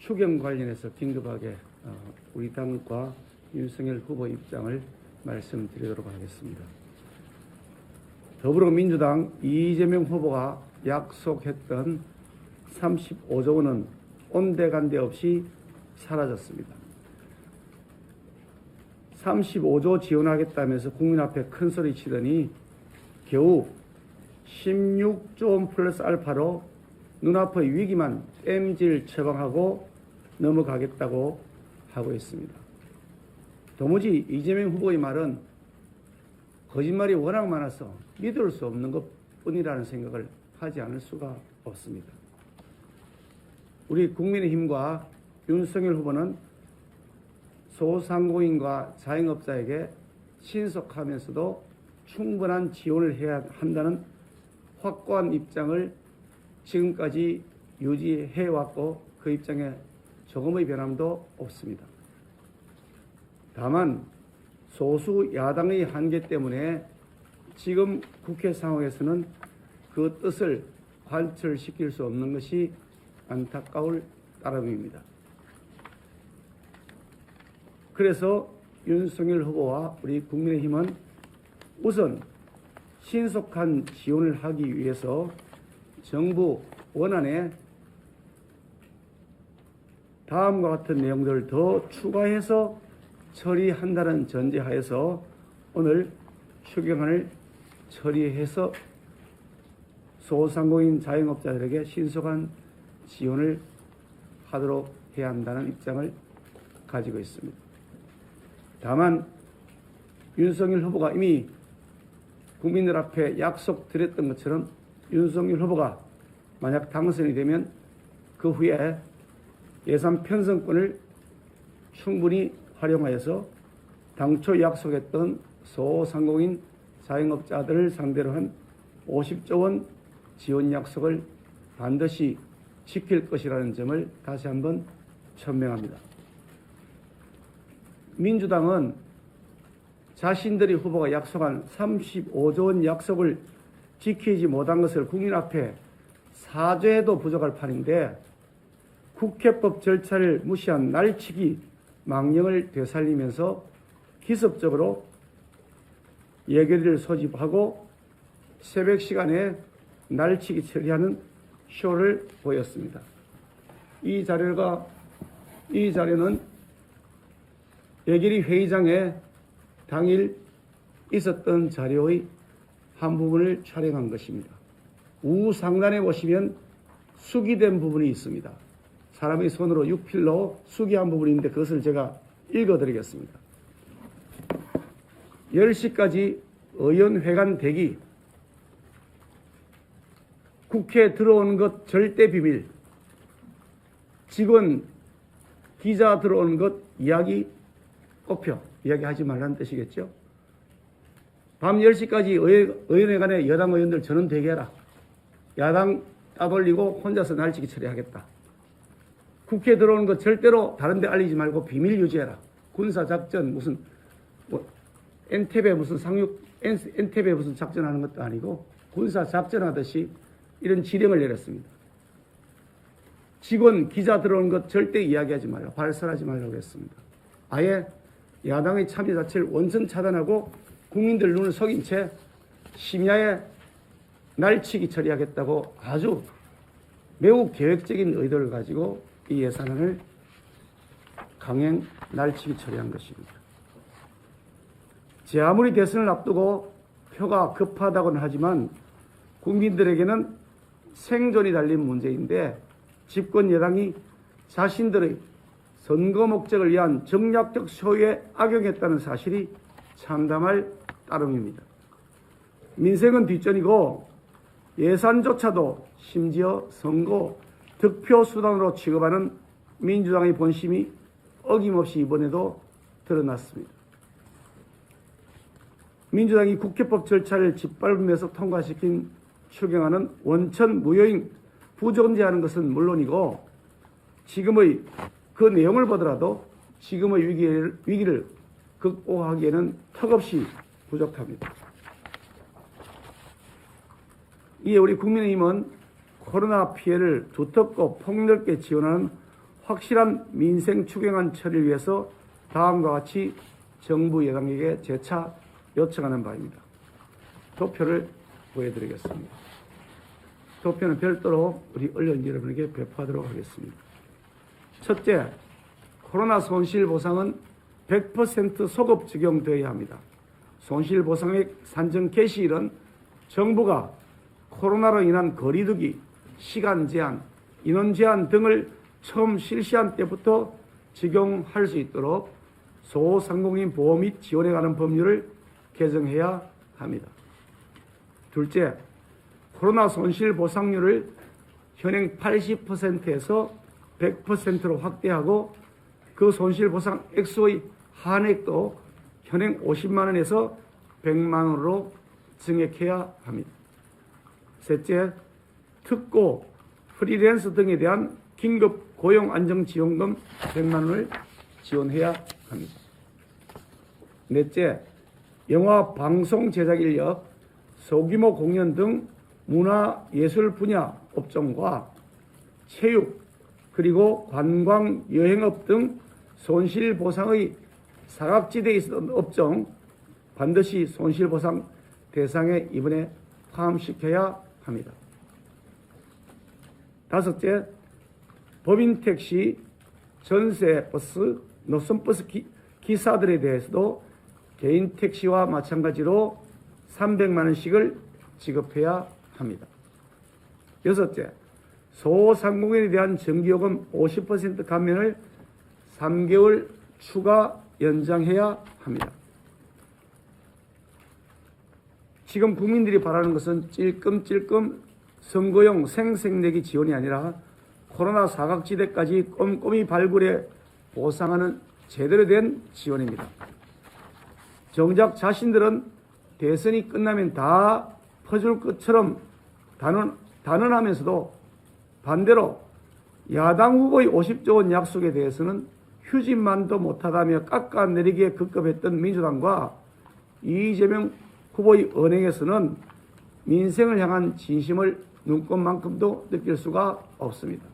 추경 관련해서 긴급하게 우리 당과 윤석열 후보 입장을 말씀드리도록 하겠습니다. 더불어민주당 이재명 후보가 약속했던 35조 원은 온데간데 없이 사라졌습니다. 35조 지원하겠다면서 국민 앞에 큰 소리 치더니 겨우 16조 원 플러스 알파로 눈앞의 위기만 땜질 처방하고 넘어가겠다고 하고 있습니다. 도무지 이재명 후보의 말은 거짓말이 워낙 많아서 믿을 수 없는 것뿐이라는 생각을 하지 않을 수가 없습니다. 우리 국민의힘과 윤석열 후보는 소상공인과 자영업자에게 신속하면서도 충분한 지원을 해야 한다는 확고한 입장을 지금까지 유지해왔고 그 입장에 조금의 변함도 없습니다. 다만 소수 야당의 한계 때문에 지금 국회 상황에서는 그 뜻을 관철시킬 수 없는 것이 안타까울 따름입니다. 그래서 윤석열 후보와 우리 국민의힘은 우선 신속한 지원을 하기 위해서 정부 원안에 다음과 같은 내용들을 더 추가해서 처리한다는 전제하에서 오늘 추경안을 처리해서 소상공인 자영업자들에게 신속한 지원을 하도록 해야 한다는 입장을 가지고 있습니다. 다만 윤석열 후보가 이미 국민들 앞에 약속드렸던 것처럼 윤석열 후보가 만약 당선이 되면 그 후에 예산 편성권을 충분히 활용하여서 당초 약속했던 소상공인 자영업자들을 상대로 한 50조 원 지원 약속을 반드시 지킬 것이라는 점을 다시 한번 천명합니다. 민주당은 자신들의 후보가 약속한 35조 원 약속을 지키지 못한 것을 국민 앞에 사죄해도 부족할 판인데 국회법 절차를 무시한 날치기 망령을 되살리면서 기습적으로 예결위를 소집하고 새벽 시간에 날치기 처리하는 쇼를 보였습니다. 이 자료는 예결위 회의장에 당일 있었던 자료의 한 부분을 촬영한 것입니다. 우상단에 보시면 수기된 부분이 있습니다. 사람의 손으로 육필로 수기한 부분인데 그것을 제가 읽어드리겠습니다. 10시까지 의원회관 대기, 국회에 들어오는 것 절대 비밀, 직원, 기자 들어오는 것 이야기 꼽혀, 이야기하지 말라는 뜻이겠죠. 밤 10시까지 의원회관에 여당 의원들 전원 대기해라. 야당 따돌리고 혼자서 날치기 처리하겠다. 국회에 들어오는 것 절대로 다른 데 알리지 말고 비밀 유지해라. 군사작전 무슨 엔테베 무슨 작전하는 것도 아니고 군사작전하듯이 이런 지령을 내렸습니다. 직원, 기자 들어오는 것 절대 이야기하지 말라. 발설하지 말라고 했습니다. 아예 야당의 참여 자체를 원천 차단하고 국민들 눈을 속인 채 심야에 날치기 처리하겠다고 아주 매우 계획적인 의도를 가지고 이 예산안을 강행 날치기 처리한 것입니다. 제 아무리 대선을 앞두고 표가 급하다고는 하지만 국민들에게는 생존이 달린 문제인데 집권 여당이 자신들의 선거 목적을 위한 정략적 쇼에 악용했다는 사실이 참담할 따름입니다. 민생은 뒷전이고 예산조차도 심지어 선거 득표 수단으로 취급하는 민주당의 본심이 어김없이 이번에도 드러났습니다. 민주당이 국회법 절차를 짓밟으면서 통과시킨 추경안은 원천 무효인 부존재하는 것은 물론이고 지금의 그 내용을 보더라도 지금의 위기를 극복하기에는 턱없이 부족합니다. 이에 우리 국민의힘은 코로나 피해를 두텁고 폭넓게 지원하는 확실한 민생 추경안 처리를 위해서 다음과 같이 정부 여당에게 재차 요청하는 바입니다. 도표를 보여드리겠습니다. 도표는 별도로 우리 언론 여러분에게 배포하도록 하겠습니다. 첫째, 코로나 손실보상은 100% 소급 적용되어야 합니다. 손실보상액 산정 개시일은 정부가 코로나로 인한 거리두기, 시간 제한, 인원 제한 등을 처음 실시한 때부터 적용할 수 있도록 소상공인 보호 및 지원에 관한 법률을 개정해야 합니다. 둘째, 코로나 손실 보상률을 현행 80%에서 100%로 확대하고 그 손실 보상 액수의 한액도 현행 50만 원에서 100만 원으로 증액해야 합니다. 셋째, 특고, 프리랜서 등에 대한 긴급 고용안정지원금 100만 원을 지원해야 합니다. 넷째, 영화 방송 제작 인력, 소규모 공연 등 문화예술 분야 업종과 체육, 그리고 관광, 여행업 등 손실보상의 사각지대에 있었던 업종 반드시 손실보상 대상에 이번에 포함시켜야 합니다. 다섯째, 법인택시, 전세버스, 노선버스 기사들에 대해서도 개인택시와 마찬가지로 300만 원씩을 지급해야 합니다. 여섯째, 소상공인에 대한 전기요금 50% 감면을 3개월 추가 연장해야 합니다. 지금 국민들이 바라는 것은 찔끔찔끔 선거용 생색내기 지원이 아니라 코로나 사각지대까지 꼼꼼히 발굴해 보상하는 제대로 된 지원입니다. 정작 자신들은 대선이 끝나면 다 퍼줄 것처럼 단언하면서도 반대로 야당 후보의 50조 원 약속에 대해서는 휴진만도 못하다며 깎아내리기에 급급했던 민주당과 이재명 후보의 언행에서는 민생을 향한 진심을 눈꼽만큼도 느낄 수가 없습니다.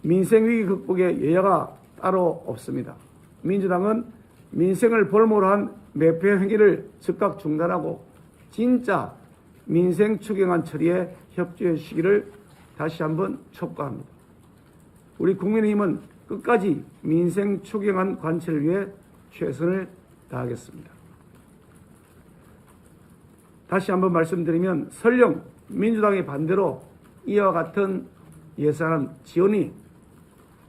민생위기 극복에 여야가 따로 없습니다. 민주당은 민생을 볼모로 한 매표 행위를 즉각 중단하고 진짜 민생 추경안 처리에 협조해 주시기를 다시 한번 촉구합니다. 우리 국민의힘은 끝까지 민생 추경안 관철을 위해 최선을 다하겠습니다. 다시 한번 말씀드리면 설령 민주당의 반대로 이와 같은 예산안 지원이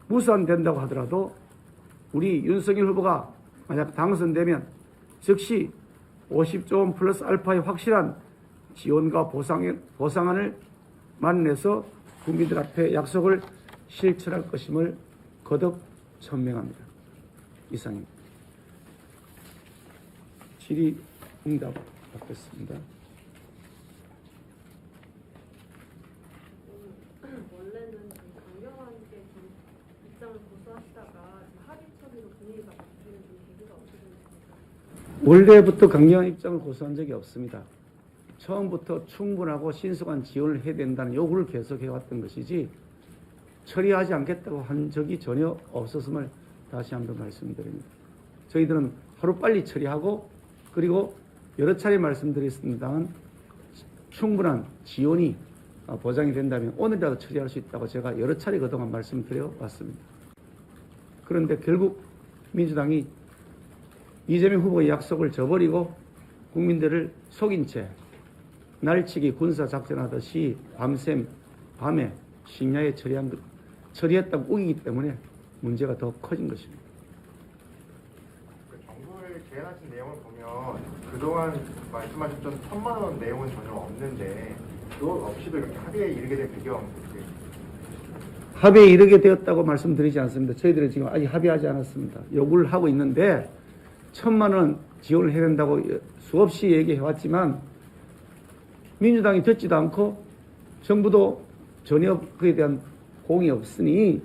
무산된다고 하더라도 우리 윤석열 후보가 만약 당선되면 즉시 50조 원 플러스 알파의 확실한 지원과 보상안을 만내서 국민들 앞에 약속을 실천할 것임을 거듭 천명합니다. 이상입니다. 질의응답 받겠습니다. 원래는 강경하게 입장을 고수하시다가 합의 처리로 분위기가 바뀌는 계기가 어떻게 되셨습니까? 원래부터 강경한 입장을 고수한 적이 없습니다. 처음부터 충분하고 신속한 지원을 해야 된다는 요구를 계속해왔던 것이지 처리하지 않겠다고 한 적이 전혀 없었음을 다시 한번 말씀드립니다. 저희들은 하루빨리 처리하고 그리고 여러 차례 말씀드렸습니다만 충분한 지원이 보장이 된다면 오늘이라도 처리할 수 있다고 제가 여러 차례 그동안 말씀드려 왔습니다. 그런데 결국 민주당이 이재명 후보의 약속을 저버리고 국민들을 속인 채 날치기 군사작전하듯이 밤에 심야에 처리했다고 우기기 때문에 문제가 더 커진 것입니다. 정부의 제안하신 내용을 보면 그동안 말씀하셨던 1,000만 원 내용은 전혀 없는데 그것 없이도 이렇게 합의에 이르게 된 배경 합의에 이르게 되었다고 말씀드리지 않습니다. 저희들은 지금 아직 합의하지 않았습니다. 요구를 하고 있는데 1,000만 원 지원을 해야 된다고 수없이 얘기해왔지만 민주당이 듣지도 않고 정부도 전혀 그에 대한 공이 없으니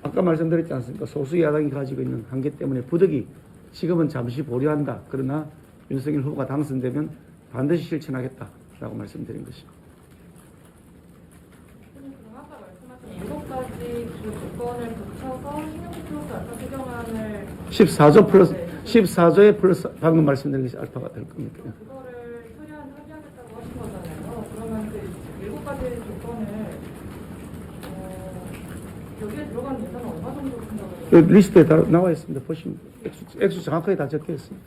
아까 말씀드렸지 않습니까? 소수 야당이 가지고 있는 한계 때문에 부득이 지금은 잠시 보류한다. 그러나 윤석열 후보가 당선되면 반드시 실천하겠다라고 말씀드린 것입니다. 아까 말씀하신 7가지 그 조건을 붙여서 신용부 플러스 알파 추경안을 14조 플러스 네. 14조에 플러스 방금 말씀드린 것이 알파가 될 겁니다. 그거를 처리하겠다고 하신 거잖아요. 그러면 그 7가지 조건을 여기에 들어간 예산은 얼마 정도 된다고 그 리스트에 다 나와 있습니다. 보시면 액수 정확하게 다 적혀 있습니다.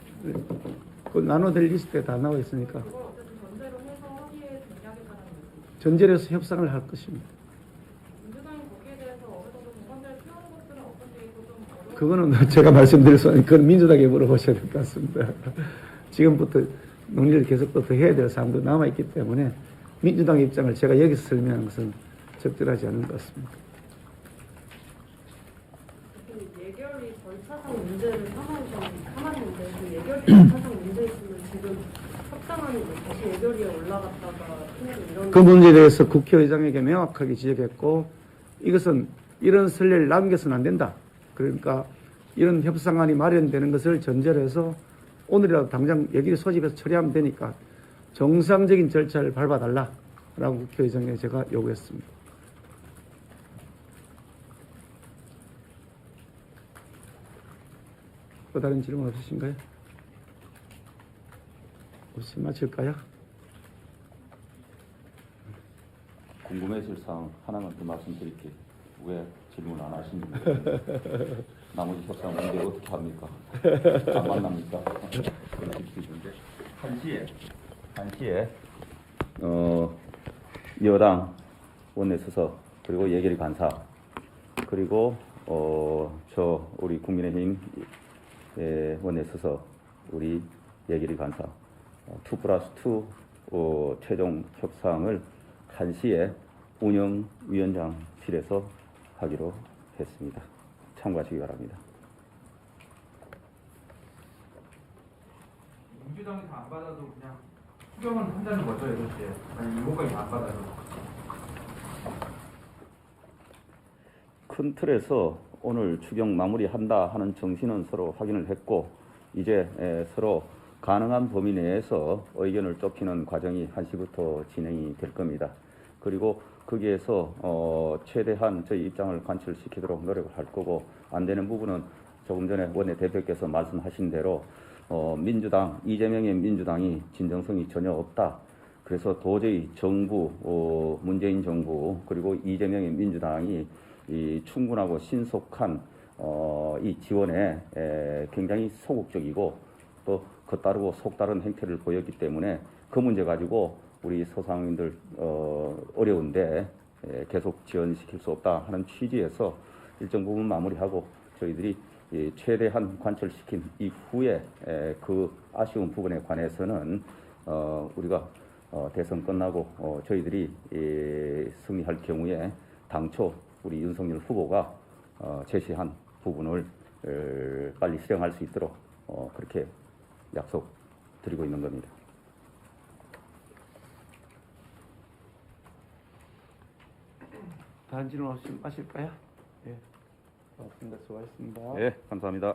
그 나눠될 리스트에 다 나와 있으니까 그걸 어쨌든 전제로 해서 합의에 동의하겠다는 거죠. 전제로 해서 협상을 할 것입니다. 민주당이 거기에 대해서 어느 정도 공감대를 표하는 것들은 어떤지 이거 좀 어려운 그거는 제가 말씀드릴 수 없는 그건 민주당에 물어보셔야 될 것 같습니다. 지금부터 논의를 계속 또 더 해야 될 사항도 남아 있기 때문에 민주당의 입장을 제가 여기서 설명하는 것은 적절하지 않은 것 같습니다. 그 예결위 절차상 문제를 삼았는데 그 예결위 절차상 문제 있으면 지금 협상안이 다시 예결위에 올라갔다가 이런 그 문제에 대해서 국회의장에게 명확하게 지적했고 이것은 이런 선례를 남겨서는 안 된다. 그러니까 이런 협상안이 마련되는 것을 전제로 해서 오늘이라도 당장 얘기를 소집해서 처리하면 되니까 정상적인 절차를 밟아달라라고 국회의장에게 제가 요구했습니다. 또 다른 질문 없으신가요? 없이 마칠까요? 궁금해질 사항 하나만 더 말씀드릴게요. 왜 질문 안 하시는지 모르겠는데 나머지 협상 문제 어떻게 합니까? 안 만납니까? 그런 기준인데 1시에 여당 원내수석 그리고 예결위 간사 그리고 저 우리 국민의힘 원내수석 우리 예결위 간사 2+2 최종 협상을 1시에 운영위원장실에서 하기로 했습니다. 참고하시기 바랍니다. 민주당이 다 안 받아도 그냥 추경은 한다는 거죠, 이렇게. 아니, 이거까지 안 받아도. 큰 틀에서 오늘 추경 마무리한다 하는 정신은 서로 확인을 했고 이제 서로 가능한 범위 내에서 의견을 좁히는 과정이 1시부터 진행이 될 겁니다. 그리고 거기에서 최대한 저희 입장을 관철시키도록 노력을 할 거고 안 되는 부분은 조금 전에 원내대표께서 말씀하신 대로 민주당 이재명의 민주당이 진정성이 전혀 없다. 그래서 도저히 정부 문재인 정부 그리고 이재명의 민주당이 이 충분하고 신속한 이 지원에 굉장히 소극적이고 또 겉다르고 속다른 행태를 보였기 때문에 그 문제 가지고 우리 소상인들 어려운데 계속 지원시킬 수 없다 하는 취지에서 일정 부분 마무리하고 저희들이 최대한 관철시킨 이후에 그 아쉬운 부분에 관해서는 우리가 대선 끝나고 저희들이 승리할 경우에 당초 우리 윤석열 후보가 제시한 부분을 빨리 실행할 수 있도록 그렇게 약속드리고 있는 겁니다. 다른 질문 없이 마실까요? 예. 고맙습니다. 수고하셨습니다. 네, 감사합니다.